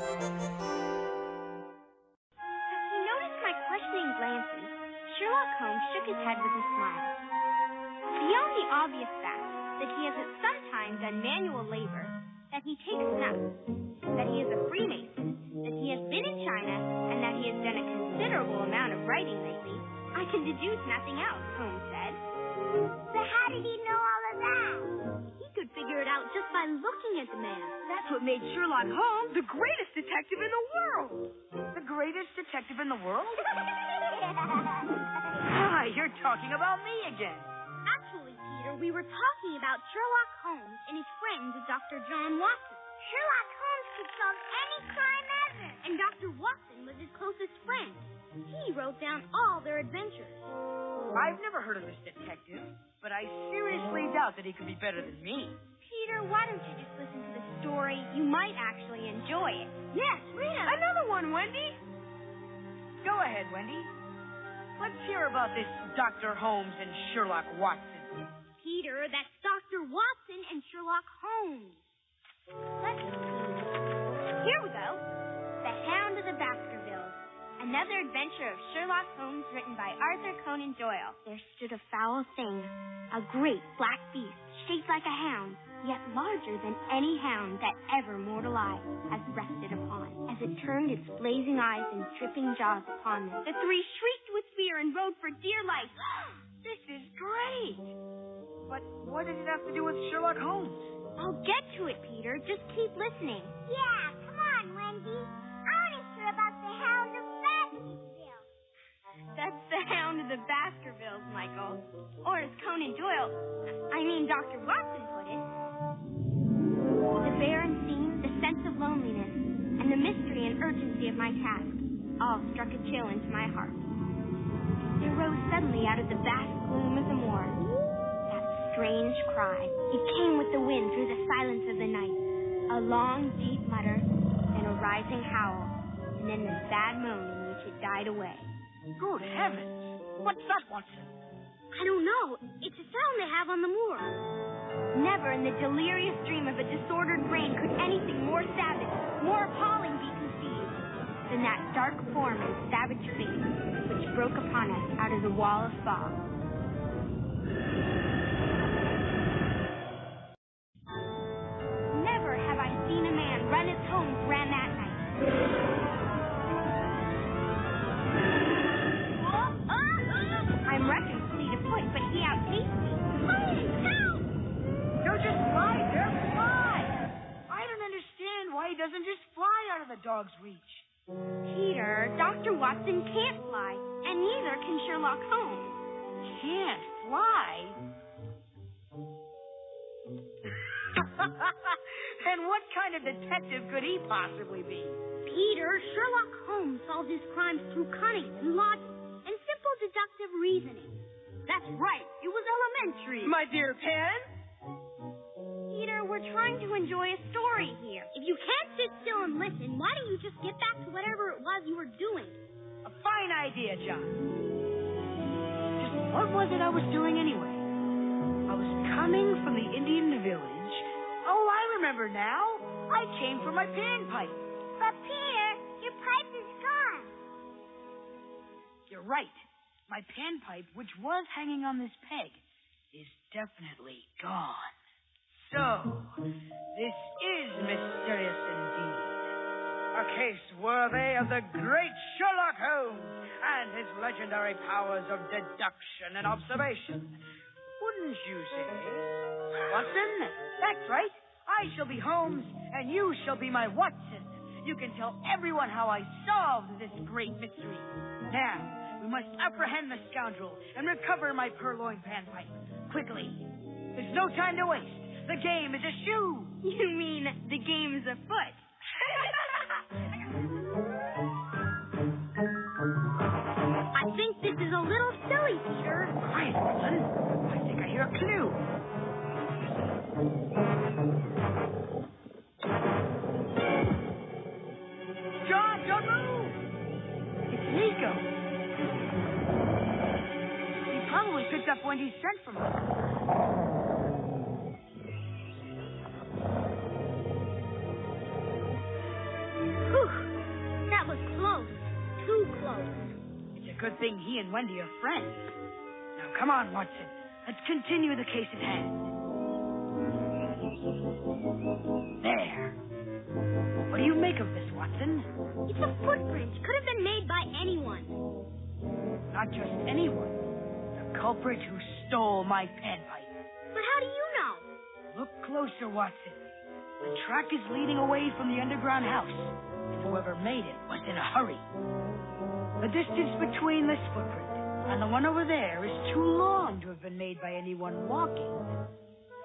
he noticed my questioning glances, Sherlock Holmes shook his head with a smile. Beyond the obvious fact that he has at some time done manual labor, that he takes snuff, that he is a Freemason, that he has been in China, and that he has done a considerable amount of writing lately, I can deduce nothing else, Holmes said. But how did he know all of that? He could figure it out just by looking at the man. That's what made Sherlock Holmes the greatest detective in the world. The greatest detective in the world? Hi, you're talking about me again. Actually, Peter, we were talking about Sherlock Holmes and his friend, Dr. John Watson. Sherlock Holmes could solve any crime ever. And Dr. Watson was his closest friend. He wrote down all their adventures. I've never heard of this detective, but I seriously doubt that he could be better than me. Peter, why don't you just listen to the story? You might actually enjoy it. Yes, read it. Another one, Wendy. Go ahead, Wendy. Let's hear about this Dr. Holmes and Sherlock Watson. Peter, that's Dr. Watson and Sherlock Holmes. Let's see. Here we go. The Hound of the Baskervilles. Another adventure of Sherlock Holmes written by Arthur Conan Doyle. There stood a foul thing, a great black beast shaped like a hound, yet larger than any hound that ever mortal eye has rested upon. As it turned its blazing eyes and dripping jaws upon them, the three shrieked with fear and rode for dear life. This is great. But what does it have to do with Sherlock Holmes? I'll get to it, Peter. Just keep listening. Yeah, come on, Wendy. I want to hear about the Hound of Baskervilles. That's the Hound of the Baskervilles, Michael. Or as Conan Doyle, Dr. Watson put it. The barren scene, the sense of loneliness, and the mystery and urgency of my task all struck a chill into my heart. There rose suddenly out of the vast gloom of the moor that strange cry. It came with the wind through the silence of the night. A long, deep mutter, then a rising howl, and then the sad moan in which it died away. Good heavens! What's that, Watson? I don't know. It's a sound they have on the moor. Never in the delirious dream of a disordered brain could anything more savage, more appalling be conceived than that dark form and savage face which broke upon us out of the wall of fog. Never have I seen a man run as Holmes ran that night. I'm reckoned fleet of foot, but he outpaced me. Don't just fly there, fly! I don't understand why he doesn't just fly out of the dog's reach. Peter, Dr. Watson can't fly, and neither can Sherlock Holmes. Can't fly? Then what kind of detective could he possibly be? Peter, Sherlock Holmes solved his crimes through cunning and logic and simple deductive reasoning. That's right. It was elementary. My dear Pan? Peter, we're trying to enjoy a story here. If you can't sit still and listen, why don't you just get back to whatever it was you were doing? A fine idea, John. Just what was it I was doing anyway? I was coming from the Indian village. Oh, I remember now. I came for my panpipe. But Peter, your pipe is gone. You're right. My panpipe, which was hanging on this peg, is definitely gone. So, this is mysterious indeed. A case worthy of the great Sherlock Holmes and his legendary powers of deduction and observation. Wouldn't you say? Watson? That's right. I shall be Holmes, and you shall be my Watson. You can tell everyone how I solved this great mystery. Now, we must apprehend the scoundrel and recover my purloined panpipe. Quickly. There's no time to waste. The game is a shoe. You mean the game's afoot? I think this is a little silly, Peter. Quiet, Watson. I think I hear a clue. John, don't move! It's Nico. He probably picked up Wendy's scent from us. good thing he and Wendy are friends. Now, come on, Watson. Let's continue the case at hand. There. What do you make of this, Watson? It's a footprint. Could have been made by anyone. Not just anyone. The culprit who stole my panpipe. But how do you know? Look closer, Watson. The track is leading away from the underground house, and whoever made it was in a hurry. The distance between this footprint and the one over there is too long to have been made by anyone walking.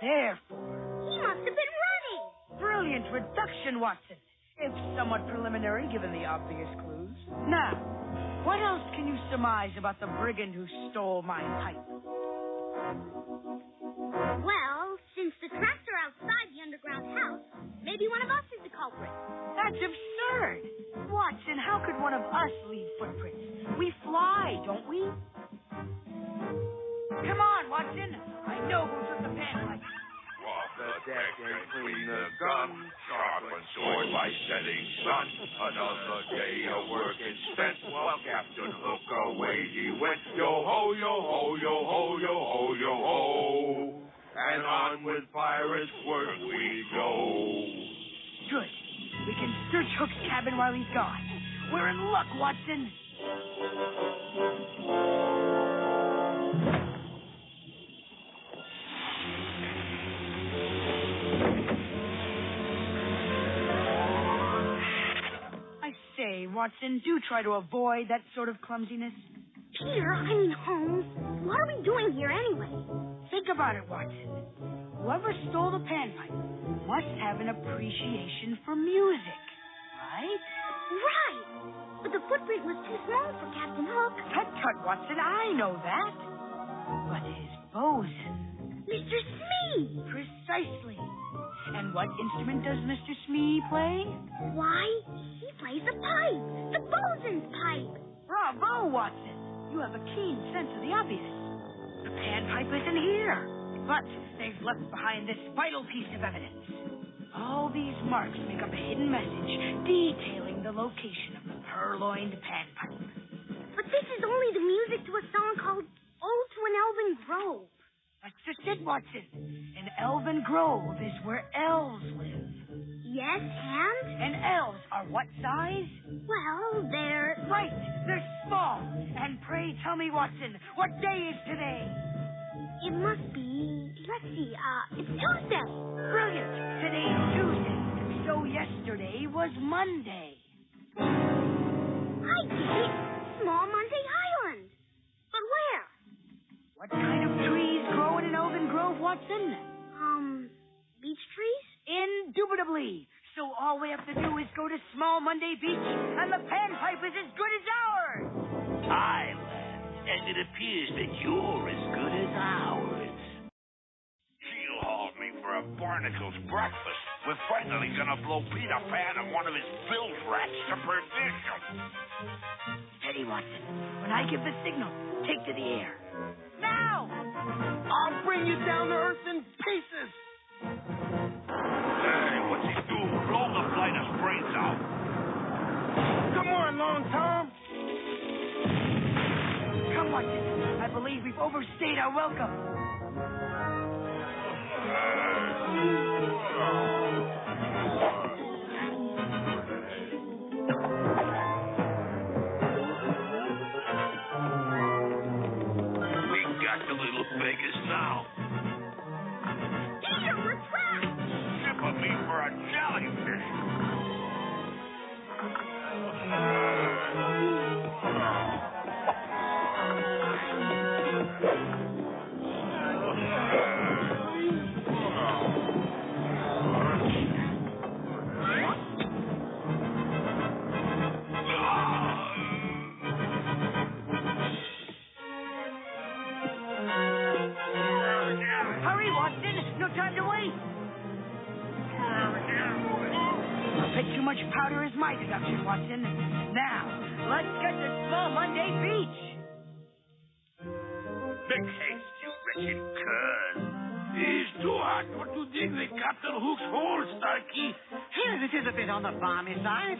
Therefore... He must have been running. Brilliant reduction, Watson. If somewhat preliminary, given the obvious clues. Now, what else can you surmise about the brigand who stole my pipe? Well, since the tracks are outside the underground house, maybe one of us is the culprit. That's absurd. Watson, how could one of us leave footprints? We fly, don't we? Come on, Watson. I know who took the panpipe. Walk the deck and clean the gun. Sharpen sword by setting sun. Another day of work is spent. While Captain Hook away he went. Yo ho, yo ho, yo ho, yo ho, yo ho. And on with pirates' work we go. Good. We can search Hook's cabin while he's gone. We're in luck, Watson. I say, Watson, do try to avoid that sort of clumsiness. Peter, I mean Holmes, what are we doing here anyway? Think about it, Watson. Whoever stole the panpipe must have an appreciation for music, right? Right. But the footprint was too small for Captain Hook. Tut, Watson, I know that. But his bosun. Mr. Smee! Precisely. And what instrument does Mr. Smee play? Why, he plays the pipe. The bosun's pipe. Bravo, Watson. You have a keen sense of the obvious. The panpipe isn't here. But they've left behind this vital piece of evidence. All these marks make up a hidden message detailing the location of the purloined panpipe. But this is only the music to a song called Ode to an Elven Grove. That's just it, Watson. An elven grove is where elves live. Yes, and? And elves are what size? Well, they're... Right, they're small. And pray tell me, Watson, what day is today? It must be... Let's see, it's Tuesday. Brilliant. Today's Tuesday. So yesterday was Monday. I get it. Small Monday Island. But where? What kind of trees grow in an elven grove, Watson? Beech trees? Indubitably. So all we have to do is go to Small Monday Beach, and the panpipe is as good as ours. Island, and it appears that you're as good as ours. She'll haul me for a barnacle's breakfast. We're finally gonna blow Peter Pan and one of his bilge rats to perdition. Steady, Watson. When I give the signal, take to the air. Now! I'll bring you down to earth in pieces. Hey, what's he do? Blow the fighter's brains out. Come on, Long Tom. Come, Watson. I believe we've overstayed our welcome. We got the little beggars now. Peter, we're trapped! Shipper me for a jellyfish. Hurry, Watson. No time to wait. A bit too much powder is my deduction, Watson. Now, let's get to Small Monday Beach. Big haste, you wretched cur. It's too hot for to dig the Captain Hook's hole, Starkey. Here, this is a bit on the balmy side.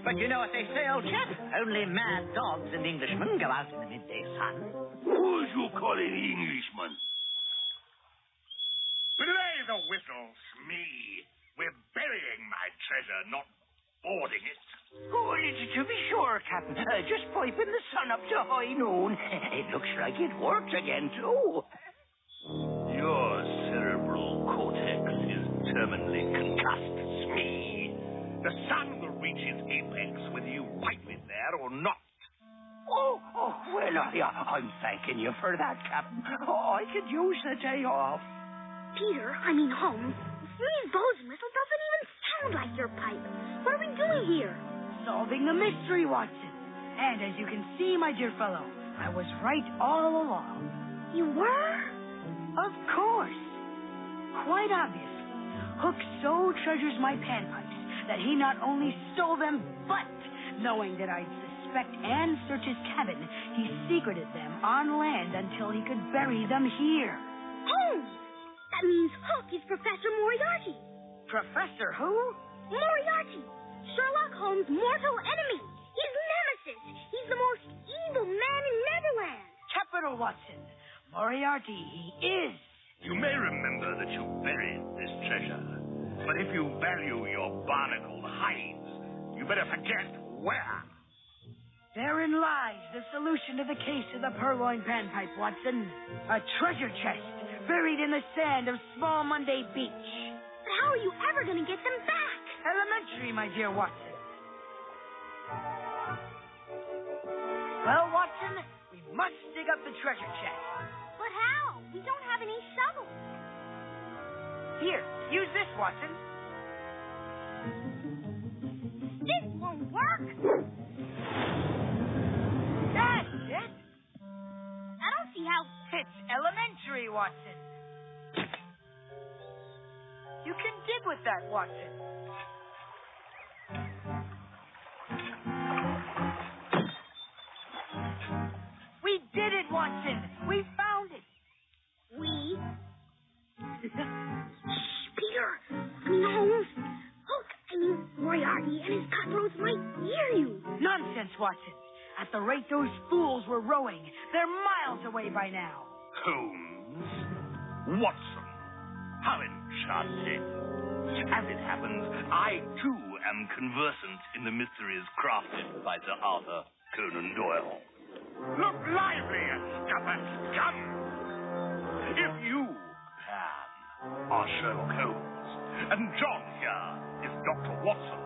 But you know what they say, old chap? Only mad dogs and Englishmen go out in the midday sun. Who's you calling Englishman? Play the whistle, Smee. We're burying my treasure, not boarding it. Oh, to be sure, Captain. Just piping the sun up to high noon. It looks like it worked again, too. Your cerebral cortex is terminally concussed, Smee. The sun will reach its apex whether you pipe it there or not. Oh, well, I'm thanking you for that, Captain. I could use the day off. Peter, Holmes, Smee's bows whistle doesn't even sound like your pipe. What are we doing here? Solving the mystery, Watson. And as you can see, my dear fellow, I was right all along. You were? Of course. Quite obviously, Hook so treasures my panpipes that he not only stole them, but, knowing that I'd suspect and search his cabin, he secreted them on land until he could bury them here. Holmes! That means Hook is Professor Moriarty. Professor who? Moriarty. Sherlock Holmes' mortal enemy. His nemesis. He's the most evil man in Neverland. Capital, Watson. Moriarty he is. You may remember that you buried this treasure, but if you value your barnacled hides, you better forget where. Therein lies the solution to the case of the purloined panpipe, Watson. A treasure chest buried in the sand of Small Monday Beach. But how are you ever going to get them back? Elementary, my dear Watson. Well, Watson, we must dig up the treasure chest. But how? We don't have any shovels. Here, use this, Watson. This won't work. That's it. I don't see how... It's elementary, Watson. You can dig with that, Watson. We did it, Watson. We found it. We? Peter. Holmes. Hook. Moriarty and his cutthroats might hear you. Nonsense, Watson. At the rate those fools were rowing, they're miles away by now. Holmes, Watson, how enchanting. As it happens, I, too, am conversant in the mysteries crafted by Sir Arthur Conan Doyle. Look lively, scupper scum! If you, Pan, are Sherlock Holmes, and John here is Dr. Watson,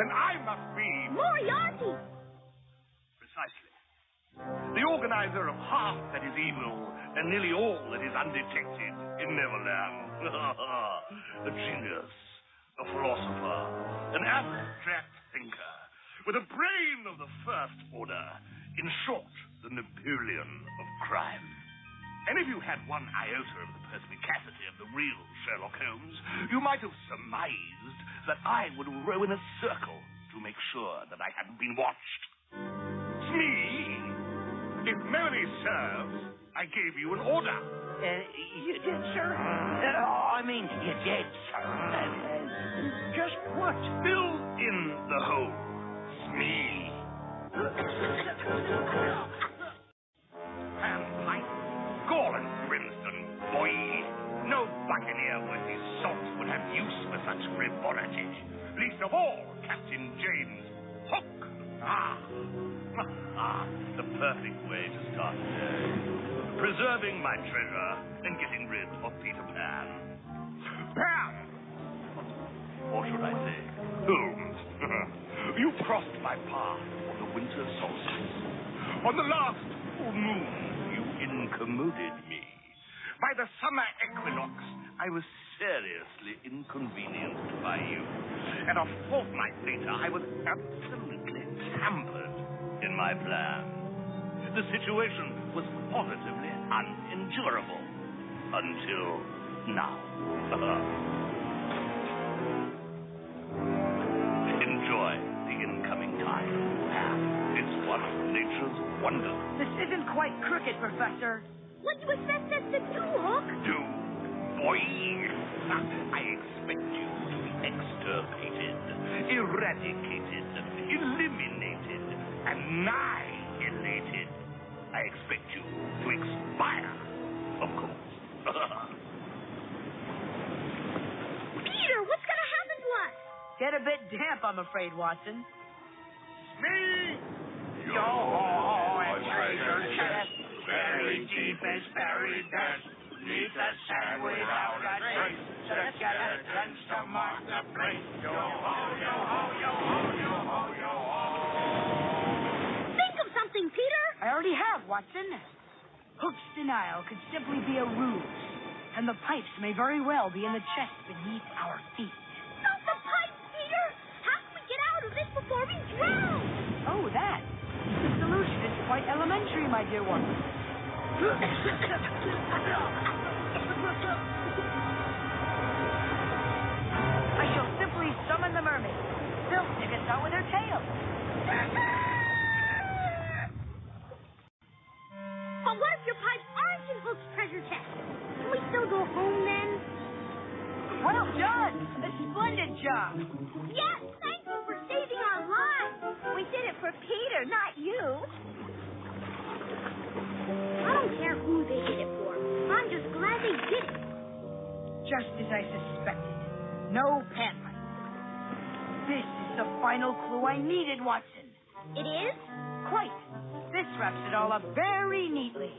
then I must be... Moriarty! Precisely. The organizer of half that is evil and nearly all that is undetected in Neverland. A genius, a philosopher, an abstract thinker, with a brain of the first order. In short, the Napoleon of crime. And if you had one iota of the perspicacity of the real Sherlock Holmes, you might have surmised that I would row in a circle to make sure that I hadn't been watched. Smee, if memory serves, I gave you an order. You did, sir? You did, sir. Just what? Fill in the hole, Smee. Panpipe, gall and brimstone, boy. No buccaneer worth his salt would have use for such frivolity. Least of all, Captain James Hook. The perfect way to start the day. Preserving my treasure and getting rid of Peter Pan. Pan! Or should I say, Holmes. You crossed my path on the winter solstice. On the last full moon, you incommoded me. By the summer equinox, I was seriously inconvenienced by you. And a fortnight later, I was absolutely hampered in my plan. The situation was positively unendurable. Until now. Enjoy the incoming time. It's one of nature's wonders. This isn't quite cricket, Professor. What do you expect us to do, Hook? Do, boy. I expect you to be extirpated, eradicated, eliminated, annihilated. I expect you to expire, of course. Peter, what's going to happen to us? Get a bit damp, I'm afraid, Watson. Me! Yo-ho-ho, a treasure chest, buried deep is buried best. Neath the sand without a trace, the skeletons to mark the place. Yo-ho, yo-ho, yo-ho, yo-ho, yo-ho. Think of something, Peter. I already have, Watson. Hook's denial could simply be a ruse, and the pipes may very well be in the chest beneath our feet. Not the pipes, Peter. How can we get out of this before we drown? Oh, that. The solution is quite elementary, my dear one. I shall simply summon the mermaids. They'll stick us out with their tails. But what if your pipes aren't in Hook's treasure chest? Can we still go home then? Well done. A splendid job. Yes, thank you for saving our lives. We did it for Peter, not you. I don't care who they did it for. I'm just glad they did it. Just as I suspected. No panpipe. This is the final clue I needed, Watson. It is? Quite. This wraps it all up very neatly.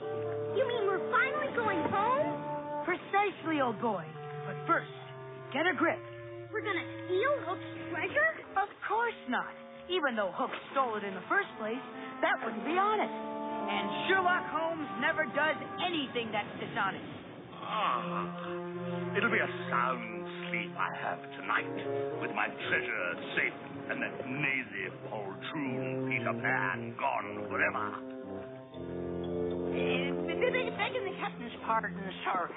You mean we're finally going home? Precisely, old boy. But first, get a grip. We're gonna steal Hook's treasure? Of course not. Even though Hook stole it in the first place, that wouldn't be honest. And Sherlock Holmes never does anything that's dishonest. It'll be a sound sleep I have tonight, with my treasure safe and that nazy poltroon Peter Pan gone forever. Begging the captain's pardon, sir,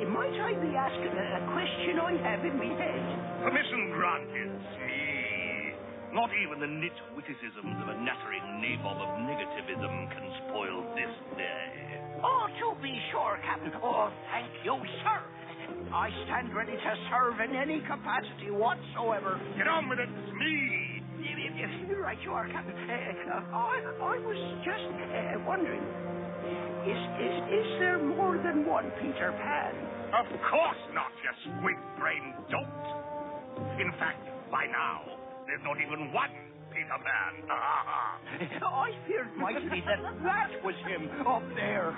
might I be asking a question I have in my head? Permission granted, Smee. Not even the nit witticisms of a nattering nabob of negativism can spoil this day. Oh, to be sure, Captain. Oh, thank you, sir. I stand ready to serve in any capacity whatsoever. Get on with it, Smee. You're right, you are, Captain. I was just wondering, is there more than one Peter Pan? Of course not, you squid-brained dolt. In fact, by now, there's not even one Peter Pan. I feared mightily that was him up there.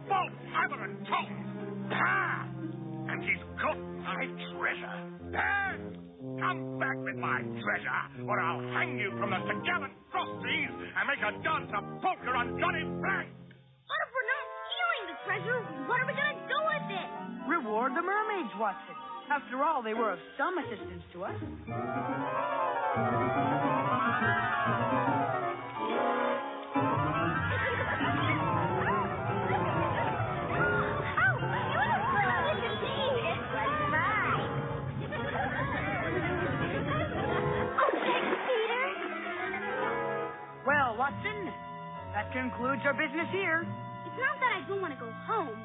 Both hammer and tongue. Ah! And he's got my treasure. Pan, come back with my treasure, or I'll hang you from the gallant cross trees and make a dance of polka on Johnny Frank. But if we're not stealing the treasure, what are we gonna do with it? Reward the mermaids, Watson. After all, they were of some assistance to us. Well, Watson, that concludes our business here. It's not that I don't want to go home,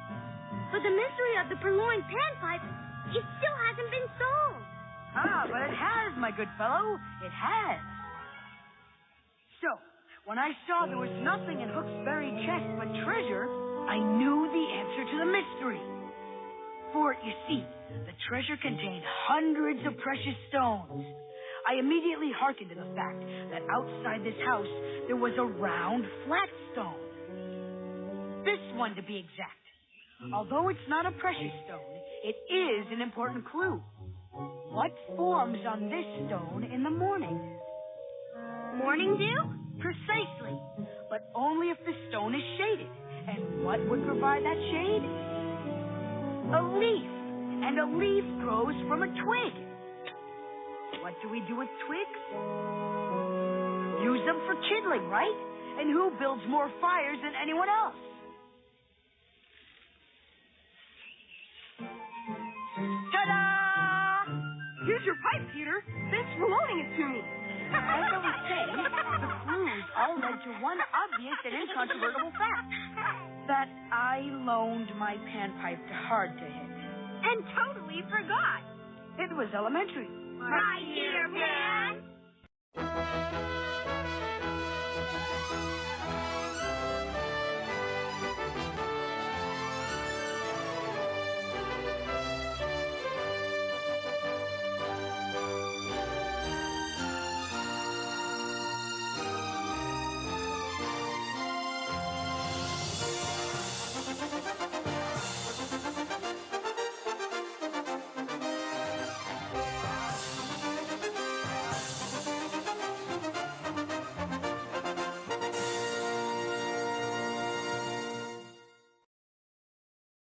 but the mystery of the purloined panpipe, it still hasn't been solved. Ah, but it has, my good fellow. It has. So, when I saw there was nothing in Hook's buried chest but treasure, I knew the answer to the mystery. For, you see, the treasure contained hundreds of precious stones. I immediately hearkened to the fact that outside this house there was a round, flat stone. This one, to be exact. Although it's not a precious stone, it is an important clue. What forms on this stone in the morning? Morning dew? Precisely, but only if the stone is shaded. And what would provide that shade? A leaf. And a leaf grows from a twig. What do we do with twigs? Use them for kindling, right? And who builds more fires than anyone else? Ta-da! Here's your pipe, Peter. Thanks for loaning it to me. As I was saying, the clues all led to one obvious and incontrovertible fact. That I loaned my panpipe to Hard to Hit. And totally forgot. It was elementary. My dear Pan.